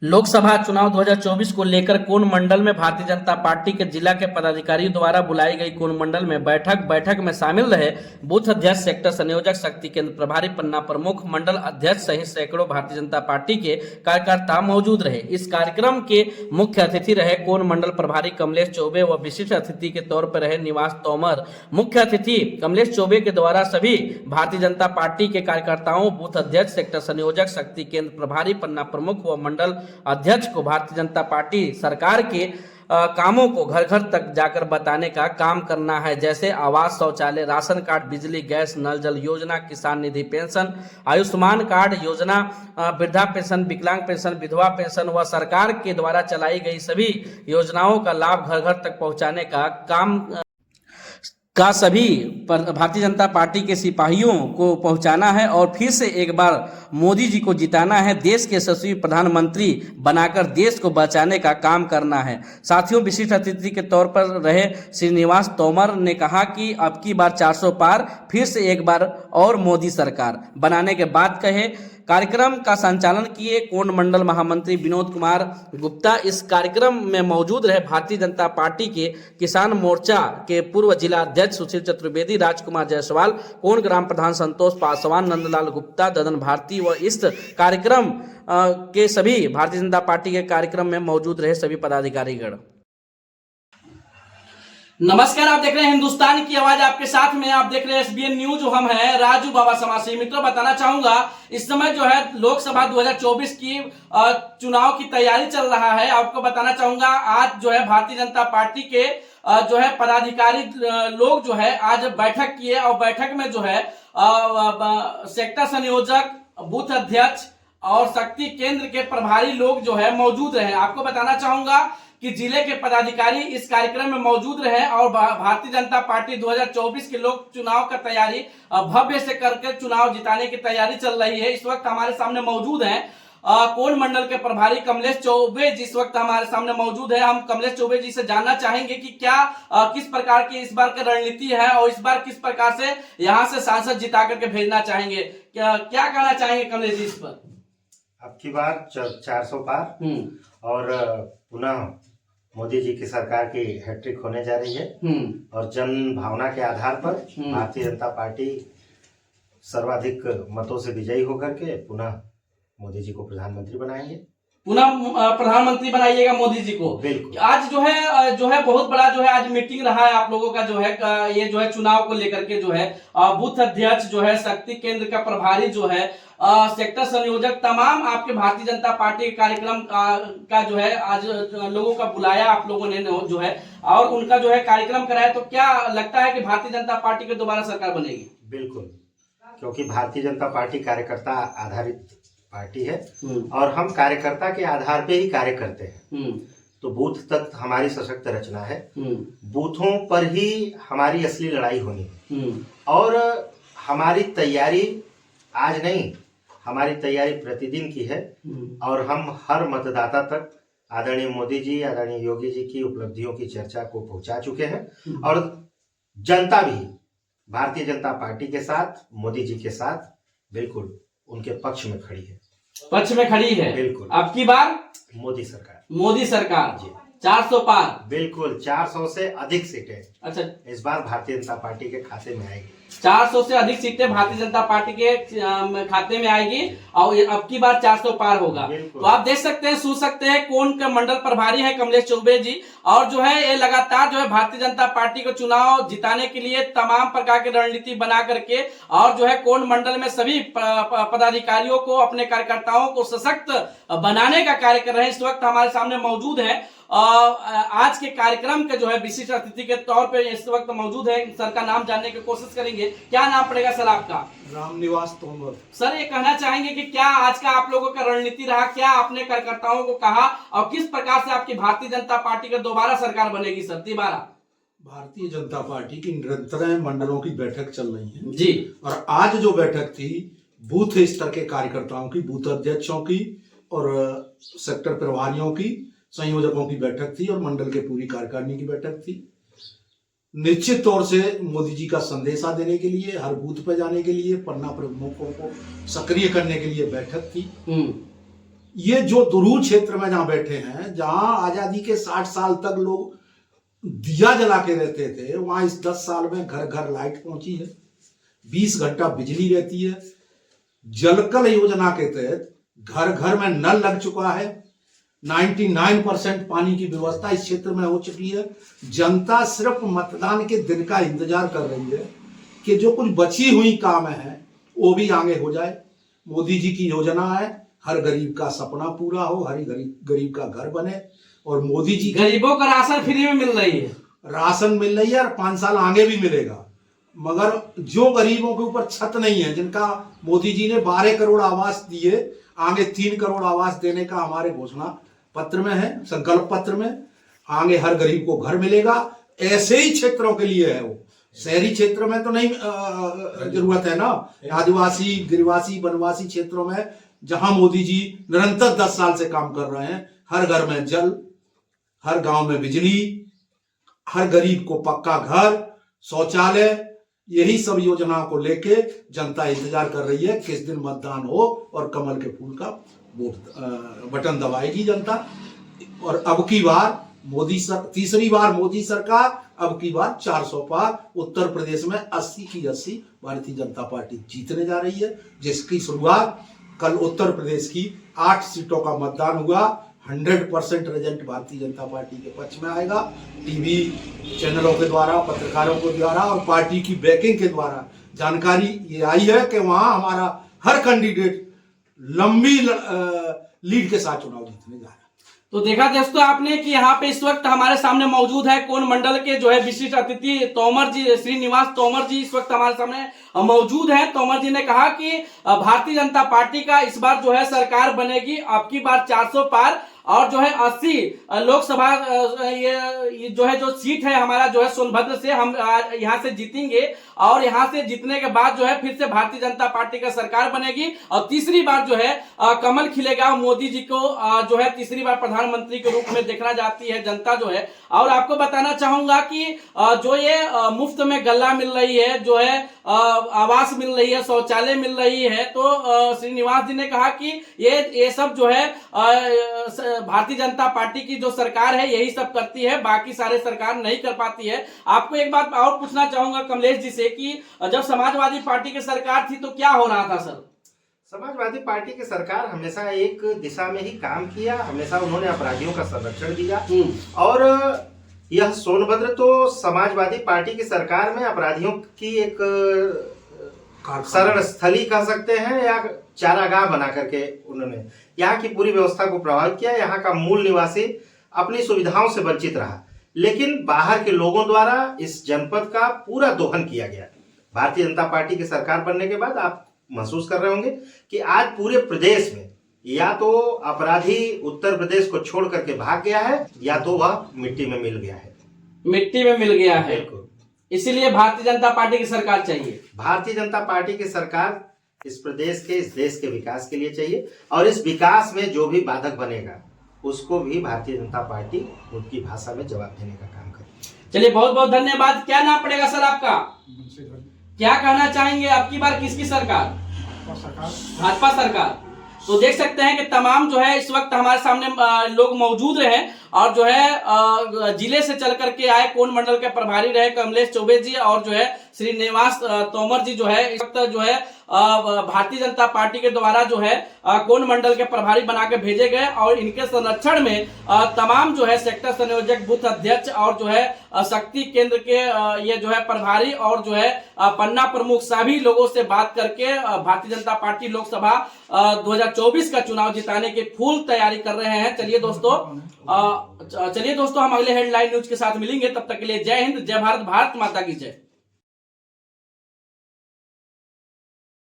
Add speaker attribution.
Speaker 1: लोकसभा चुनाव 2024 को लेकर कोन मंडल में भारतीय जनता पार्टी के जिला के पदाधिकारियों द्वारा बुलाई गई कोन मंडल में बैठक में शामिल रहे बूथ अध्यक्ष, सेक्टर संयोजक, शक्ति केंद्र प्रभारी, पन्ना प्रमुख, मंडल अध्यक्ष सहित सैकड़ों भारतीय जनता पार्टी के कार्यकर्ता मौजूद रहे। इस कार्यक्रम के मुख्य अतिथि रहे कोन मंडल प्रभारी कमलेश चौबे व विशिष्ट अतिथि के तौर पर रहे निवास तोमर। मुख्य अतिथि कमलेश चौबे के द्वारा सभी भारतीय जनता पार्टी के कार्यकर्ताओं, बूथ अध्यक्ष, सेक्टर संयोजक, शक्ति केंद्र प्रभारी, पन्ना प्रमुख व मंडल अध्यक्ष को भारतीय जनता पार्टी सरकार के कामों को घर घर तक जाकर बताने का काम करना है, जैसे आवास, शौचालय, राशन कार्ड, बिजली, गैस, नल जल योजना, किसान निधि पेंशन, आयुष्मान कार्ड योजना, वृद्धा पेंशन, विकलांग पेंशन, विधवा पेंशन व सरकार के द्वारा चलाई गई सभी योजनाओं का लाभ घर घर तक पहुंचाने का काम सभी भारतीय जनता पार्टी के सिपाहियों को पहुंचाना है और फिर से एक बार मोदी जी को जिताना है। देश के यशस्वी प्रधानमंत्री बनाकर देश को बचाने का काम करना है। साथियों, विशिष्ट अतिथि के तौर पर रहे श्रीनिवास तोमर ने कहा कि अब की बार 400 पार, फिर से एक बार और मोदी सरकार बनाने के बाद कहे। कार्यक्रम का संचालन किए कोन मंडल महामंत्री विनोद कुमार गुप्ता। इस कार्यक्रम में मौजूद रहे भारतीय जनता पार्टी के किसान मोर्चा के पूर्व जिला अध्यक्ष सुशील चतुर्वेदी, राजकुमार जायसवाल, कोन ग्राम प्रधान संतोष पासवान, नंदलाल गुप्ता, ददन भारती व इस कार्यक्रम के सभी भारतीय जनता पार्टी के कार्यक्रम में मौजूद रहे सभी पदाधिकारीगण। नमस्कार, आप देख रहे हैं हिंदुस्तान की आवाज, आपके साथ में आप देख रहे हैं एसबीएन न्यूज। हम हैं राजू बाबा समासी। मित्रों, बताना चाहूंगा इस समय जो है लोकसभा 2024 की चुनाव की तैयारी चल रहा है। आपको बताना चाहूंगा आज जो है भारतीय जनता पार्टी के जो है पदाधिकारी लोग जो है आज बैठक किए और बैठक में जो है सेक्टर संयोजक, बूथ अध्यक्ष और शक्ति केंद्र के प्रभारी लोग जो है मौजूद रहे। आपको बताना चाहूंगा कि जिले के पदाधिकारी इस कार्यक्रम में मौजूद रहे और भारतीय जनता पार्टी 2024 के लोक चुनाव का तैयारी भव्य से करके चुनाव जिताने की तैयारी चल रही है। इस वक्त हमारे सामने मौजूद हैं कोन मंडल के प्रभारी कमलेश चौबे जी इस वक्त हमारे सामने मौजूद है। हम कमलेश चौबे जी से जानना चाहेंगे कि क्या किस प्रकार की इस बार की रणनीति है और इस बार किस प्रकार से यहाँ से सांसद जिता करके भेजना चाहेंगे। क्या कहना चाहेंगे कमलेश जी इस पर?
Speaker 2: अब की बार 400 पार और पुनः मोदी जी की सरकार की हैट्रिक होने जा रही है और जन भावना के आधार पर भारतीय जनता पार्टी सर्वाधिक मतों से विजयी होकर के पुनः मोदी जी को प्रधानमंत्री बनाएंगे।
Speaker 1: पुनः प्रधानमंत्री बनाइएगा मोदी जी को।
Speaker 2: बिल्कुल।
Speaker 1: आज जो है बहुत बड़ा जो है आज मीटिंग रहा है आप लोगों का जो है ये जो है चुनाव को लेकर के जो है बूथ अध्यक्ष जो है, शक्ति केंद्र का प्रभारी जो है, सेक्टर संयोजक, तमाम आपके भारतीय जनता पार्टी के कार्यक्रम का जो है आज लोगों का बुलाया आप लोगों ने जो है और उनका जो है कार्यक्रम कराया। तो क्या लगता है कि भारतीय जनता पार्टी की दोबारा सरकार बनेगी?
Speaker 2: बिल्कुल, क्योंकि भारतीय जनता पार्टी कार्यकर्ता आधारित पार्टी है और हम कार्यकर्ता के आधार पे ही कार्य करते हैं। तो बूथ तक हमारी सशक्त रचना है, बूथों पर ही हमारी असली लड़ाई होनी है और हमारी तैयारी आज नहीं, हमारी तैयारी प्रतिदिन की है और हम हर मतदाता तक आदरणीय मोदी जी, आदरणीय योगी जी की उपलब्धियों की चर्चा को पहुंचा चुके हैं और जनता भी भारतीय जनता पार्टी के साथ, मोदी जी के साथ बिल्कुल उनके पक्ष में खड़ी है। बिल्कुल।
Speaker 1: अब की बार
Speaker 2: मोदी सरकार
Speaker 1: जी 400 पार,
Speaker 2: बिल्कुल 400 से अधिक सीटें
Speaker 1: अच्छा
Speaker 2: इस बार भारतीय जनता पार्टी के खाते में आएगी।
Speaker 1: 400 से अधिक सीटें भारतीय जनता पार्टी के खाते में आएगी और अब की बार 400 पार होगा। तो आप देख सकते हैं, सुन सकते हैं कौन के मंडल प्रभारी है कमलेश चौबे जी और जो है ये लगातार जो है भारतीय जनता पार्टी को चुनाव जिताने के लिए तमाम प्रकार की रणनीति बना करके और जो है कोन मंडल में सभी पदाधिकारियों को, अपने कार्यकर्ताओं को सशक्त बनाने का कार्य कर रहे हैं। इस वक्त हमारे सामने मौजूद है आज के कार्यक्रम के जो है विशिष्ट अतिथि के तौर पे इस वक्त मौजूद है। सर का नाम जानने की कोशिश करेंगे। क्या नाम पड़ेगा सर आपका?
Speaker 3: रामनिवास तोमर।
Speaker 1: सर, ये कहना चाहेंगे कि क्या आज का आप लोगों का रणनीति रहा, क्या आपने कार्यकर्ताओं को कहा और किस प्रकार से आपकी भारतीय जनता पार्टी की दोबारा सरकार बनेगी सर? तिबारा
Speaker 3: भारतीय जनता पार्टी की निरंतर मंडलों की बैठक चल रही है
Speaker 1: जी
Speaker 3: और आज जो बैठक थी बूथ स्तर के कार्यकर्ताओं की, बूथ अध्यक्षों की और सेक्टर प्रभारियों की, संयोजकों की बैठक थी और मंडल के पूरी कार्यकारिणी की बैठक थी। निश्चित तौर से मोदी जी का संदेशा देने के लिए, हर बूथ पर जाने के लिए, पन्ना प्रमुखों को सक्रिय करने के लिए बैठक थी। ये जो दुरूह क्षेत्र में जहां बैठे हैं, जहां आजादी के 60 साल तक लोग दिया जला के रहते थे, वहां इस 10 साल में घर घर लाइट पहुंची है, 20 घंटा बिजली रहती है, जलकल योजना के तहत घर घर में नल लग चुका है, 99% पानी की व्यवस्था इस क्षेत्र में हो चुकी है। जनता सिर्फ मतदान के दिन का इंतजार कर रही है कि जो कुछ बची हुई काम है वो भी आगे हो जाए। मोदी जी की योजना है हर गरीब का सपना पूरा हो, हर गरीब का घर बने, और मोदी जी
Speaker 1: गरीबों का राशन फ्री में मिल रही है,
Speaker 3: राशन मिल रही है और 5 साल आगे भी मिलेगा। मगर जो गरीबों के ऊपर छत नहीं है, जिनका मोदी जी ने 12 करोड़ आवास दिए, आगे 3 करोड़ आवास देने का हमारे घोषणा पत्र में है, संकल्प पत्र में, आगे हर गरीब को घर मिलेगा। ऐसे ही क्षेत्रों के लिए है वो, शहरी क्षेत्रों में तो नहीं जरूरत है ना। आदिवासी, गिरिवासी, वनवासी क्षेत्रों में जहां मोदी जी निरंतर 10 साल से काम कर रहे हैं, हर घर में जल, हर गांव में बिजली, हर गरीब को पक्का घर, शौचालय, यही सब योजनाओं को लेके जनता इंतजार कर रही है किस दिन मतदान हो और कमल के फूल का वोट बटन दबाएगी जनता। और अब की बार तीसरी बार मोदी सरकार, अब की बार 400 पार। उत्तर प्रदेश में 80 की 80 भारतीय जनता पार्टी जीतने जा रही है, जिसकी शुरुआत कल उत्तर प्रदेश की 8 सीटों का मतदान हुआ। 100% रिजल्ट भारतीय जनता पार्टी के पक्ष में आएगा। टीवी चैनलों के द्वारा, पत्रकारों के द्वारा और पार्टी की बैकिंग के द्वारा जानकारी ये आई है कि वहां हमारा हर कैंडिडेट लंबी लीड के साथ चुनाव जीतने जा रहा है।
Speaker 1: तो देखा दोस्तों आपने कि यहाँ पे इस वक्त हमारे सामने मौजूद है कोन मंडल के जो है विशिष्ट अतिथि तोमर जी, श्रीनिवास तोमर जी इस वक्त हमारे सामने मौजूद हैं। तोमर जी ने कहा कि भारतीय जनता पार्टी का इस बार जो है सरकार बनेगी, अब की बार 400 पार, और जो है 80 लोकसभा ये जो है जो सीट है हमारा जो है सोनभद्र से हम यहाँ से जीतेंगे, और यहाँ से जीतने के बाद जो है फिर से भारतीय जनता पार्टी का सरकार बनेगी और तीसरी बार जो है कमल खिलेगा। मोदी जी को जो है तीसरी बार प्रधानमंत्री के रूप में देखना चाहती है जनता जो है। और आपको बताना चाहूंगा कि जो ये मुफ्त में गल्ला मिल रही है, जो है आवास मिल रही है, शौचालय मिल रही है, तो श्रीनिवास जी ने कहा कि ये सब जो है भारतीय जनता पार्टी की जो सरकार है यही सब करती है, बाकी सारे सरकार नहीं कर पाती है। आपको एक बात और पूछना चाहूंगा कमलेश जी से कि जब समाजवादी पार्टी की सरकार थी तो क्या हो रहा था सर?
Speaker 2: समाजवादी पार्टी की सरकार हमेशा एक दिशा में ही काम किया, हमेशा उन्होंने अपराधियों का संरक्षण दिया। और यह सोनभद्र तो समाजवादी पार्टी की सरकार में अपराधियों की एक शरण स्थली कह सकते हैं, या चारागाह बना करके उन्होंने यहाँ की पूरी व्यवस्था को प्रभावित किया। यहाँ का मूल निवासी अपनी सुविधाओं से वंचित रहा, लेकिन बाहर के लोगों द्वारा इस जनपद का पूरा दोहन किया गया। भारतीय जनता पार्टी की सरकार बनने के बाद आप महसूस कर रहे होंगे कि आज पूरे प्रदेश में या तो अपराधी उत्तर प्रदेश को छोड़ करके भाग गया है, या तो वह मिट्टी में मिल गया है।
Speaker 1: मिट्टी में मिल गया है, इसीलिए भारतीय जनता पार्टी की सरकार चाहिए।
Speaker 2: भारतीय जनता पार्टी की सरकार इस प्रदेश के, इस देश के विकास के लिए चाहिए, और इस विकास में जो भी बाधक बनेगा उसको भी भारतीय जनता पार्टी उनकी भाषा में जवाब देने का काम करेगी।
Speaker 1: चलिए बहुत बहुत धन्यवाद। क्या नाम पड़ेगा सर आपका? क्या कहना चाहेंगे आपकी बार किसकी सरकार? भाजपा सरकार। तो देख सकते हैं कि तमाम जो है इस वक्त हमारे सामने लोग मौजूद रहे और जो है जिले से चल करके आए कोन मंडल के प्रभारी रहे कमलेश चौबे जी और जो है श्रीनिवास तोमर जी जो है इस वक्त जो है भारतीय जनता पार्टी के द्वारा जो है कोन मंडल के प्रभारी बना के भेजे गए और इनके संरक्षण में तमाम जो है सेक्टर संयोजक, बूथ अध्यक्ष और जो है शक्ति केंद्र के ये जो है प्रभारी और जो है पन्ना प्रमुख सभी लोगों से बात करके भारतीय जनता पार्टी लोकसभा 2024 का चुनाव जिताने की फुल तैयारी कर रहे हैं। चलिए दोस्तों हम अगले हेडलाइन न्यूज के साथ मिलेंगे, तब तक के लिए जय हिंद, जय भारत, भारत माता की जय।